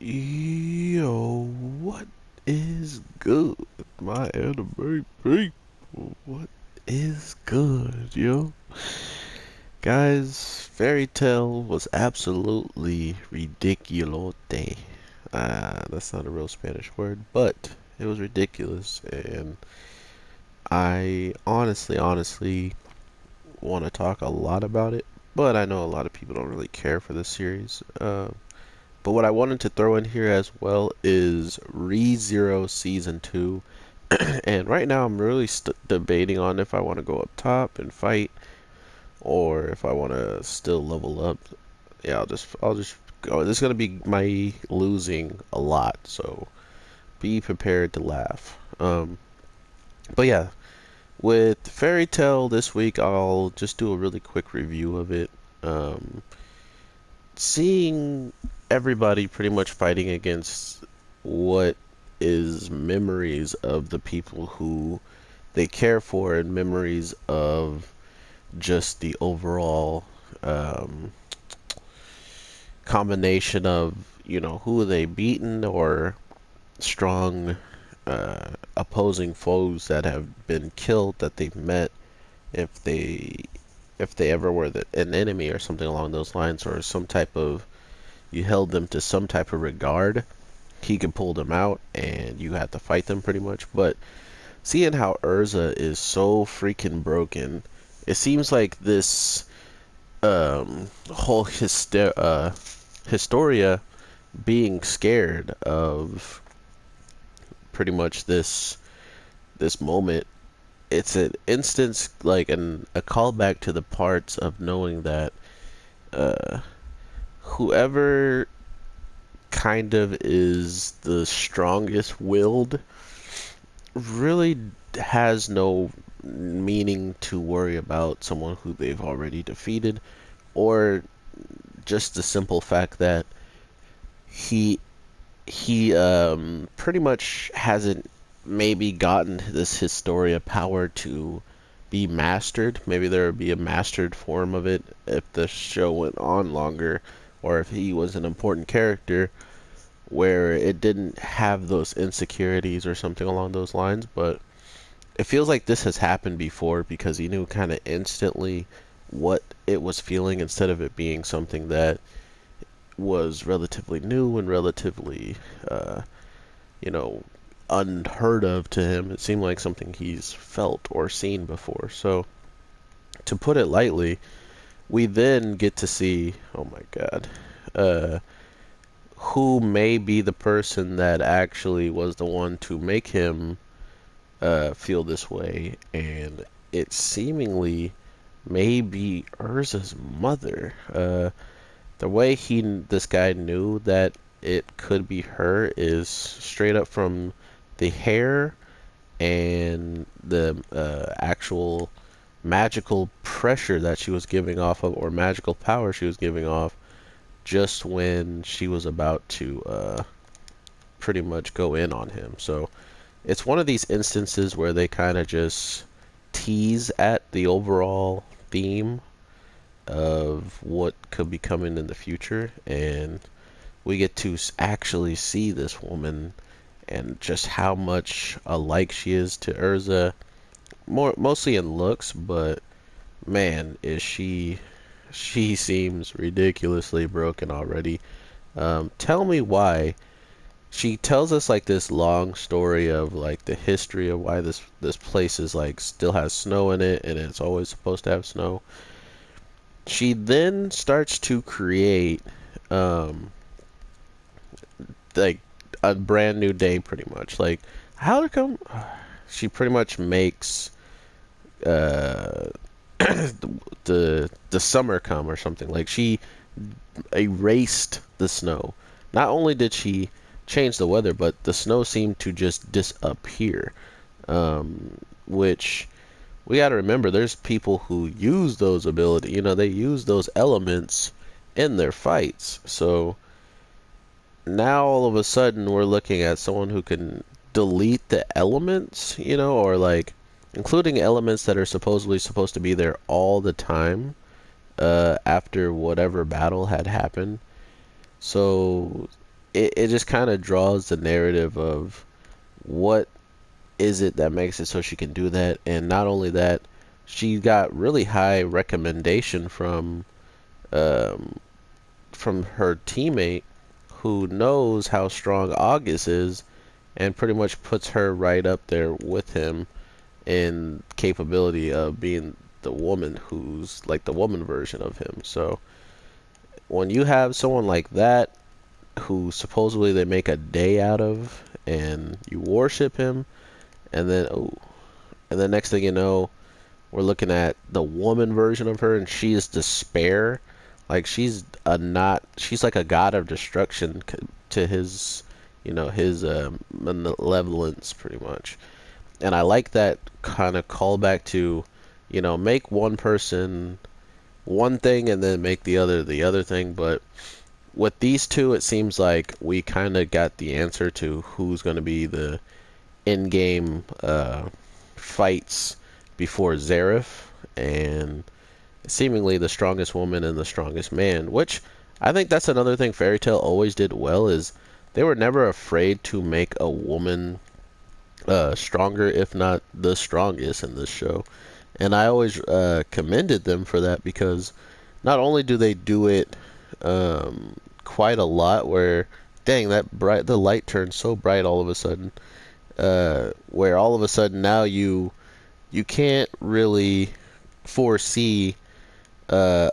Yo, what is good, my anime people? What is good, yo? Guys, Fairy Tale was absolutely ridiculote. That's not a real Spanish word, but it was ridiculous, and I honestly want to talk a lot about it, but I know a lot of people don't really care for this series. But what I wanted to throw in here as well is Rezero Season 2. And right now I'm really debating on if I want to go up top and fight or if I want to still level up. Yeah, I'll just go. This is going to be my losing a lot, so be prepared to laugh. But yeah, with Fairy Tale this week, I'll just do a really quick review of it. Um, Seeing everybody pretty much fighting against what is memories of the people who they care for and memories of just the overall um, combination of who they beaten or strong opposing foes that have been killed that they've met if they ever were an enemy or something along those lines, or some type of you held them to some type of regard. He could pull them out and you had to fight them pretty much. But seeing how Urza is so freaking broken, it seems like this whole Historia being scared of pretty much this moment. It's an instance like a callback to the parts of knowing that uh, whoever kind of is the strongest willed really has no meaning to worry about someone who they've already defeated, or just the simple fact that he he pretty much hasn't maybe gotten this Historia power to be mastered. Maybe there would be a mastered form of it if the show went on longer, or if he was an important character where it didn't have those insecurities or something along those lines. But it feels like this has happened before because he knew kind of instantly what it was feeling instead of it being something that was relatively new and relatively, uh, you know, unheard of to him. It seemed like something he's felt or seen before. So, to put it lightly, we then get to see, oh my god, uh, who may be the person that actually was the one to make him feel this way, and it seemingly may be Urza's mother. The way this guy knew that it could be her is straight up from the hair and the actual magical pressure that she was giving off of, or magical power she was giving off, just when she was about to pretty much go in on him. So it's one of these instances where they kind of just tease at the overall theme of what could be coming in the future, and we get to actually see this woman and just how much alike she is to Urza, mostly in looks, but man, is she seems ridiculously broken already. Tell me why. She tells us like this long story of like the history of why this place is like still has snow in it and it's always supposed to have snow. She then starts to create um like a brand new day pretty much. Like how to come she pretty much makes uh the summer come or something. Like she erased the snow. Not only did she change the weather, but the snow seemed to just disappear. Which we got to remember, there's people who use those abilities. They use those elements in their fights. So now all of a sudden we're looking at someone who can delete the elements, or like including elements that are supposedly supposed to be there all the time after whatever battle had happened. So it just kind of draws the narrative of what is it that makes it so she can do that. And not only that, she got really high recommendation um, from her teammate who knows how strong August is and pretty much puts her right up there with him in capability of being the woman who's like the woman version of him. So when you have someone like that who supposedly they make a day out of and you worship him and then and then next thing you know we're looking at the woman version of her and she is despair. Like she's like a god of destruction to his his malevolence pretty much. And I like that kind of callback to make one person one thing and then make the other thing. But with these two, it seems like we kind of got the answer to who's going to be the in-game fights before Zareth, and seemingly the strongest woman and the strongest man, which I think that's another thing Fairy Tail always did well is they were never afraid to make a woman stronger, if not the strongest in this show. And I always commended them for that because not only do they do it quite a lot where, dang, the light turns so bright all of a sudden, where all of a sudden now you can't really foresee a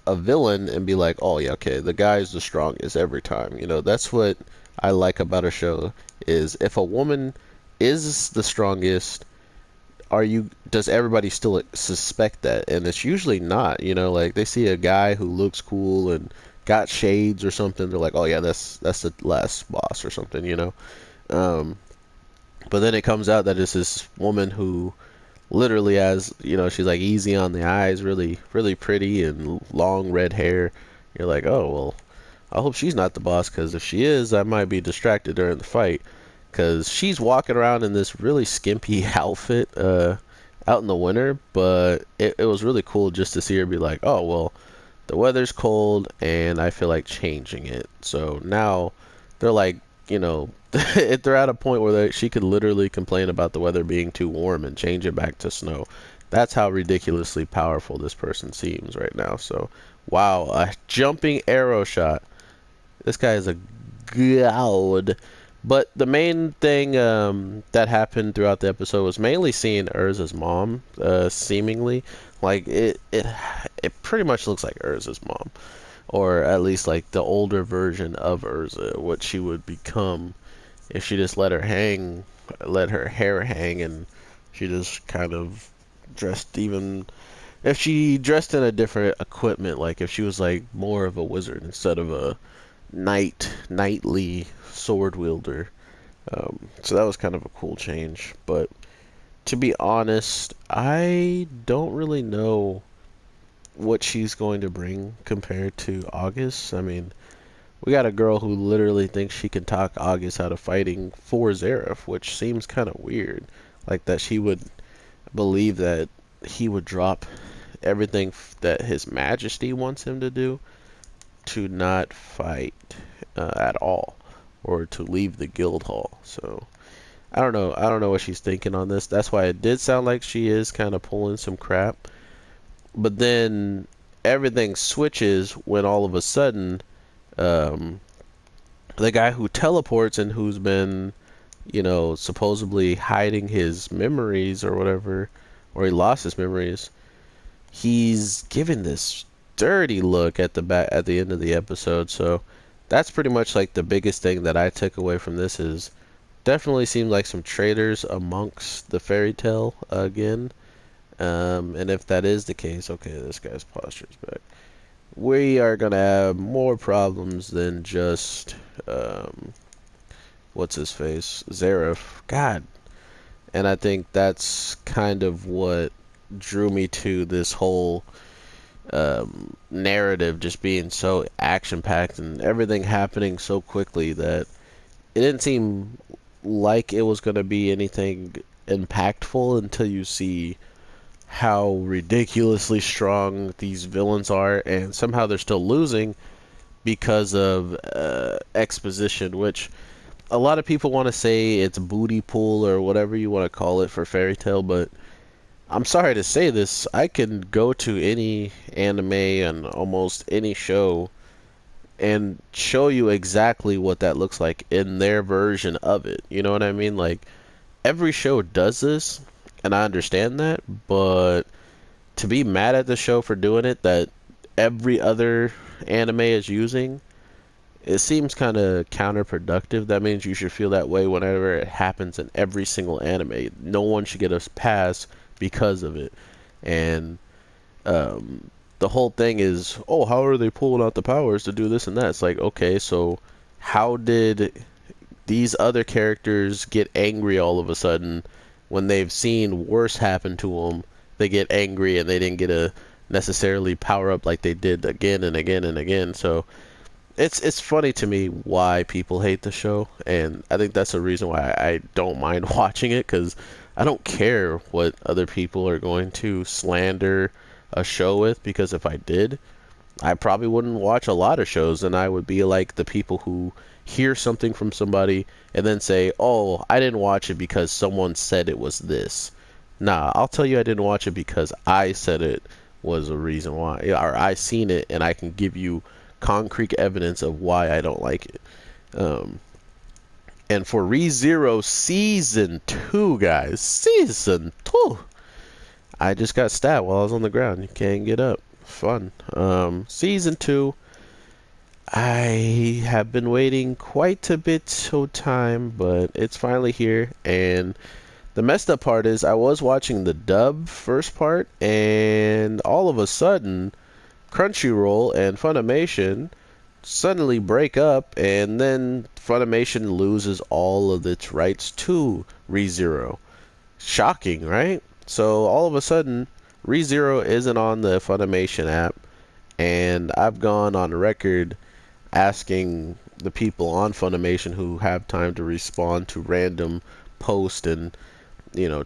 villain and be like, oh yeah, okay, the guy's the strongest every time. That's what I like about a show is if a woman is the strongest, does everybody still suspect that? And it's usually not. Like they see a guy who looks cool and got shades or something, they're like, oh yeah, that's the last boss or something. Um, but then it comes out that it's this woman who literally has, she's like easy on the eyes, really, really pretty and long red hair. You're like, oh, well, I hope she's not the boss because if she is, I might be distracted during the fight because she's walking around in this really skimpy outfit out in the winter. But it was really cool just to see her be like, oh, well, the weather's cold and I feel like changing it. So now they're like, they're at a point where she could literally complain about the weather being too warm and change it back to snow. That's how ridiculously powerful this person seems right now. So, wow, a jumping arrow shot. This guy is a god. But the main thing that happened throughout the episode was mainly seeing Urza's mom, seemingly. Like, it pretty much looks like Urza's mom. Or at least, like, the older version of Urza, what she would become if she just let her hair hang, and she just kind of dressed if she dressed in a different equipment, like if she was like more of a wizard instead of a knightly sword wielder. So that was kind of a cool change. But to be honest, I don't really know what she's going to bring compared to August. I mean, we got a girl who literally thinks she can talk August out of fighting for Zareth, which seems kind of weird. Like that she would believe that he would drop everything that His Majesty wants him to do to not fight at all, or to leave the guild hall. So I don't know. I don't know what she's thinking on this. That's why it did sound like she is kind of pulling some crap. But then everything switches when all of a sudden um, the guy who teleports and who's been, supposedly hiding his memories or whatever, or he lost his memories, he's given this dirty look at the end of the episode. So that's pretty much like the biggest thing that I took away from this is definitely seemed like some traitors amongst the fairy tale again. And if that is the case, okay, this guy's posture's back. We are gonna have more problems than just what's his face, Zareth. God, and I think that's kind of what drew me to this whole narrative just being so action packed and everything happening so quickly that it didn't seem like it was gonna be anything impactful until you see how ridiculously strong these villains are, and somehow they're still losing. because of exposition, which a lot of people want to say it's booty pool or whatever you want to call it for Fairy Tail, but I'm sorry to say this, I can go to any anime and almost any show and show you exactly what that looks like in their version of it. You know what I mean? Like, every show does this, and I understand that, but to be mad at the show for doing it that every other anime is using, it seems kind of counterproductive. That means you should feel that way whenever it happens in every single anime. No one should get a pass because of it. And um, the whole thing is, oh, how are they pulling out the powers to do this and that? It's like, okay, so how did these other characters get angry all of a sudden when they've seen worse happen to them? They get angry and they didn't get a necessarily power up like they did again and again and again. So it's funny to me why people hate the show, and I think that's the reason why I don't mind watching it, because I don't care what other people are going to slander a show with, because if I did, I probably wouldn't watch a lot of shows, and I would be like the people who hear something from somebody and then say, oh, I didn't watch it because someone said it was this. Nah, I'll tell you I didn't watch it because I said it was a reason why, or I seen it and I can give you concrete evidence of why I don't like it. Um, and for ReZero Season 2, guys, Season 2, I just got stabbed while I was on the ground. You can't get up. Fun. Season 2, I have been waiting quite a bit of time, but it's finally here. And the messed up part is I was watching the dub first part, and all of a sudden, Crunchyroll and Funimation suddenly break up, and then Funimation loses all of its rights to ReZero. Shocking, right? So all of a sudden, ReZero isn't on the Funimation app, and I've gone on record asking the people on Funimation who have time to respond to random posts and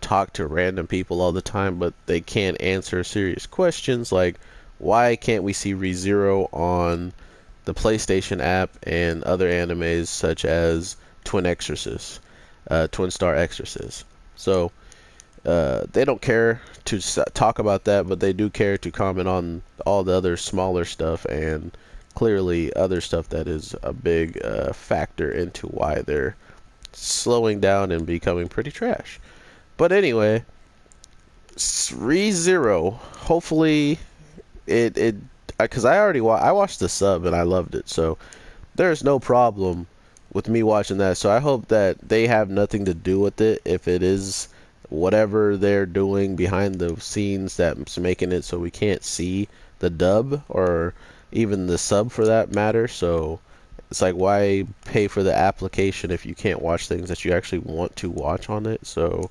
talk to random people all the time, but they can't answer serious questions like, why can't we see ReZero on the PlayStation app and other animes such as Twin Exorcist, Twin Star Exorcist? So they don't care to talk about that, but they do care to comment on all the other smaller stuff, and clearly other stuff that is a big factor into why they're slowing down and becoming pretty trash. But anyway, ReZero, hopefully it because I watched the sub and I loved it, so there's no problem with me watching that. So I hope that they have nothing to do with it if it is whatever they're doing behind the scenes that's making it so we can't see the dub or even the sub for that matter. So it's like, why pay for the application if you can't watch things that you actually want to watch on it? So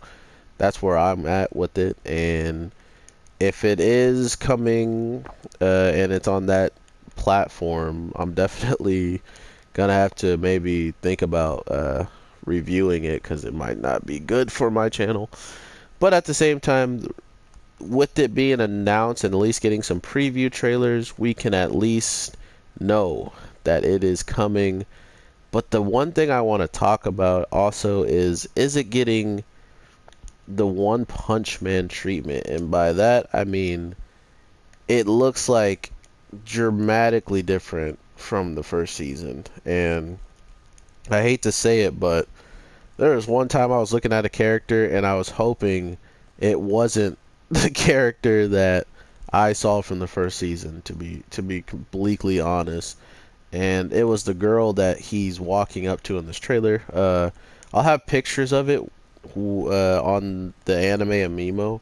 that's where I'm at with it. And if it is coming and it's on that platform, I'm definitely gonna have to maybe think about reviewing it, because it might not be good for my channel. But at the same time, with it being announced and at least getting some preview trailers, we can at least know that it is coming. But the one thing I want to talk about also is it getting the One Punch Man treatment? And by that I mean it looks like dramatically different from the first season. And I hate to say it, but there was one time I was looking at a character and I was hoping it wasn't the character that I saw from the first season, to be completely honest. And it was the girl that he's walking up to in this trailer. I'll have pictures of it on the Anime Amimo.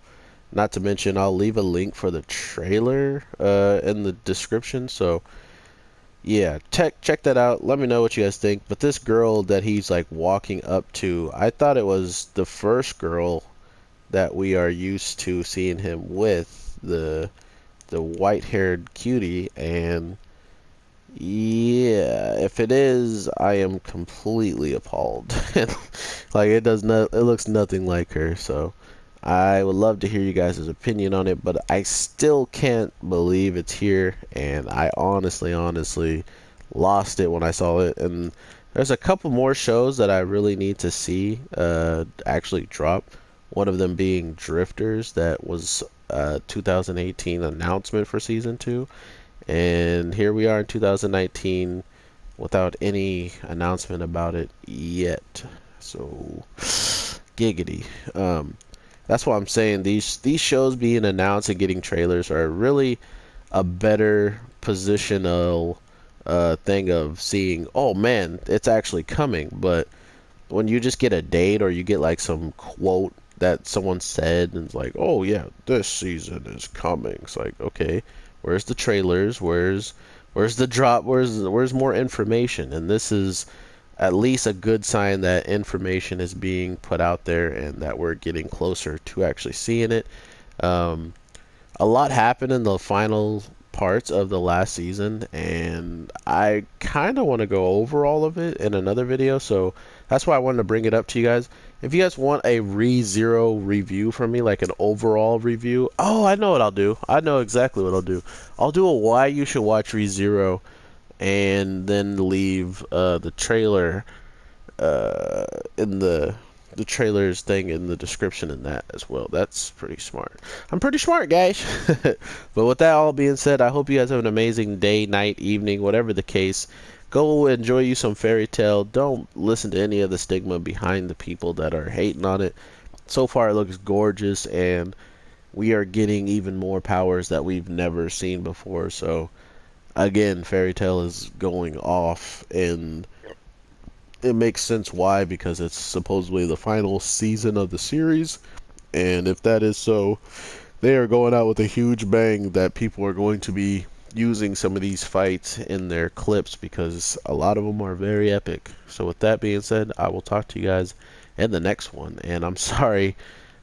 Not to mention, I'll leave a link for the trailer in the description. So yeah, check that out. Let me know what you guys think. But this girl that he's like walking up to, I thought it was the first girl that we are used to seeing him with, the white-haired cutie. And yeah, if it is, I am completely appalled. Like, it looks nothing like her. So I would love to hear you guys' opinion on it, but I still can't believe it's here, and I honestly lost it when I saw it. And there's a couple more shows that I really need to see actually drop. One of them being Drifters, that was 2018 announcement for season 2. And here we are in 2019 without any announcement about it yet. So giggity. That's why I'm saying these shows being announced and getting trailers are really a better positional thing of seeing, oh man, it's actually coming. But when you just get a date or you get like some quote that someone said and it's like, oh yeah, this season is coming. It's like, okay, where's the trailers? Where's the drop? Where's more information? And this is at least a good sign that information is being put out there and that we're getting closer to actually seeing it. Um, a lot happened in the final parts of the last season, and I kind of want to go over all of it in another video, so that's why I wanted to bring it up to you guys. If you guys want a Rezero review from me, like an overall review, oh, I know what I'll do. I know exactly what I'll do. I'll do a why you should watch Rezero, and then leave the trailer in the trailers thing in the description in that as well. That's pretty smart. I'm pretty smart, guys. But with that all being said, I hope you guys have an amazing day, night, evening, whatever the case. Go enjoy you some fairy tale. Don't listen to any of the stigma behind the people that are hating on it. So far, it looks gorgeous, and we are getting even more powers that we've never seen before. So, again, fairy tale is going off, and it makes sense why, because it's supposedly the final season of the series, and if that is so, they are going out with a huge bang that people are going to be using some of these fights in their clips because a lot of them are very epic. So with that being said, I will talk to you guys in the next one, and I'm sorry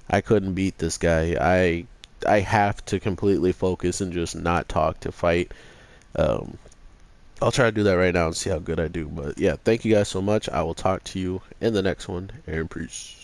I couldn't beat this guy. I have to completely focus and just not talk to fight. um, I'll try to do that right now and see how good I do. But yeah, thank you guys so much. I will talk to you in the next one, and peace.